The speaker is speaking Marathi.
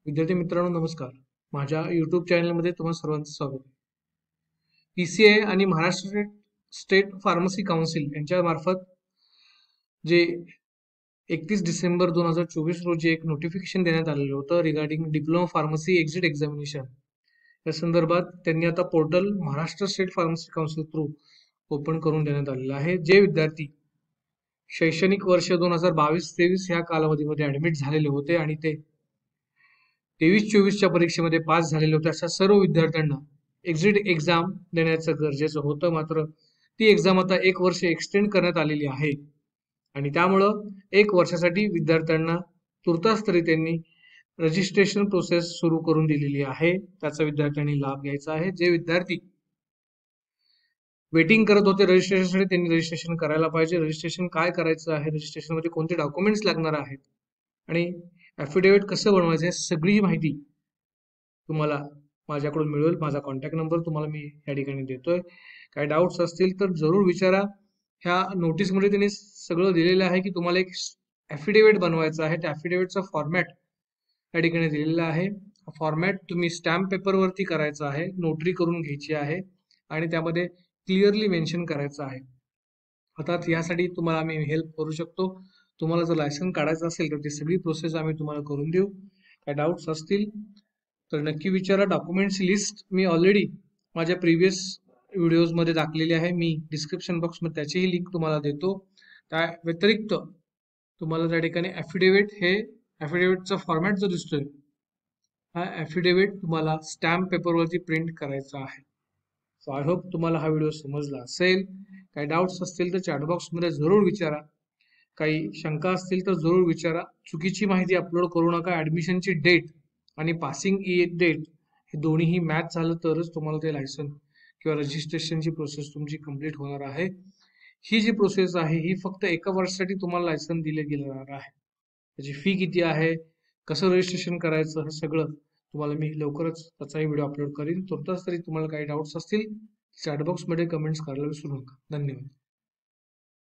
विद्यार्थी मित्रांनो नमस्कार. माझ्या युट्यूब चॅनलमध्ये तुम्हा सर्वांचं स्वागत आहे. PCI आणि महाराष्ट्र स्टेट फार्मसी काउन्सिल यांच्या मार्फत जे 31 डिसेंबर 2024 रोजी एक नोटिफिकेशन देण्यात आलेलं होतं regarding diploma pharmacy exit examination. या संदर्भात त्यांनी आता portal Maharashtra state pharmacy council through open करून देण्यात आलेलं आहे. जे विद्यार्थी शैक्षणिक वर्ष 2022-23 ह्या कालावधीमध्ये ऍडमिट झालेले होते आणि ते 23-24च्या परीक्षेमध्ये पास झालेले होते अशा सर्व विद्यार्थ्यांना एक्झिट एक्झाम देण्याचं गरजेचं होतं. मात्र ती एक्झाम आता 1 वर्ष एक्सटेंड करण्यात आलेली आहे आणि त्यामुळं 1 वर्षासाठी विद्यार्थ्यांना तुर्तास तरी त्यांनी रजिस्ट्रेशन प्रोसेस सुरू करून दिलेली आहे. त्याचा विद्यार्थ्यांनी लाभ घ्यायचा आहे. जे विद्यार्थी वेटिंग करत होते रजिस्ट्रेशनसाठी त्यांनी रजिस्ट्रेशन करायला पाहिजे. रजिस्ट्रेशन काय करायचं आहे, रजिस्ट्रेशन मध्ये कोणते डॉक्युमेंट्स लागणार आहेत आणि ॲफिडेव्हिट कसं बनवायचं आहे सगळी माहिती तुम्हाला माझ्याकडून मिळेल. माझा कॉन्टॅक्ट नंबर तुम्हाला मी या ठिकाणी देतोय. काय डाऊट्स असतील तर जरूर विचारा. ह्या नोटीसमध्ये त्यांनी सगळं दिलेलं आहे की तुम्हाला एक ॲफिडेव्हिट बनवायचं आहे. त्या ॲफिडेव्हिटचा फॉर्मॅट या ठिकाणी दिलेला आहे. फॉर्मॅट तुम्ही स्टॅम्प पेपरवरती करायचा आहे, नोटरी करून घ्यायची आहे आणि त्यामध्ये क्लिअरली मेन्शन करायचं आहे. आता यासाठी तुम्हाला आम्ही हेल्प करू शकतो. तुम्हाला जर लायसन्स काढायचं असेल तर ती सगळी प्रोसेस आम्ही तुम्हाला करून देऊ. काय डाऊट्स असतील तर नक्की विचारा. डॉक्युमेंट्स लिस्ट मी ऑलरेडी माझ्या प्रिव्हियस व्हिडिओजमध्ये दाखलेली आहे. मी डिस्क्रिप्शन बॉक्समध्ये त्याचीही लिंक तुम्हाला देतो. त्या व्यतिरिक्त तुम्हाला त्या ठिकाणी ॲफिडेव्हिटचा फॉर्मॅट जो दिसतोय हा ॲफिडेव्हिट तुम्हाला स्टॅम्प पेपरवरती प्रिंट करायचा आहे. सो आय होप तुम्हाला हा व्हिडिओ समजला असेल. काही डाऊट्स असतील तर चॅटबॉक्समध्ये जरूर विचारा. काही शंका असतील तर जरूर विचारा. चुकीची माहिती अपलोड करू नका. ऍडमिशनची डेट आणि पासिंग डेट हे दोन्हीही मॅच झालं तरच तुम्हाला ते लायसन किंवा रजिस्ट्रेशनची प्रोसेस तुमची कंप्लीट होणार आहे. ही जी प्रोसेस आहे ही फक्त 1 वर्षासाठी तुम्हाला लायसन दिले गेणार आहे. त्याची फी किती आहे, कसं रजिस्ट्रेशन करायचं, हे सगळं तुम्हाला मी लवकरच त्याचाही व्हिडिओ अपलोड करीन. तुर्तास तरी तुम्हाला काही डाऊट्स असतील चॅटबॉक्समध्ये कमेंट्स करायला विसरू नका. धन्यवाद.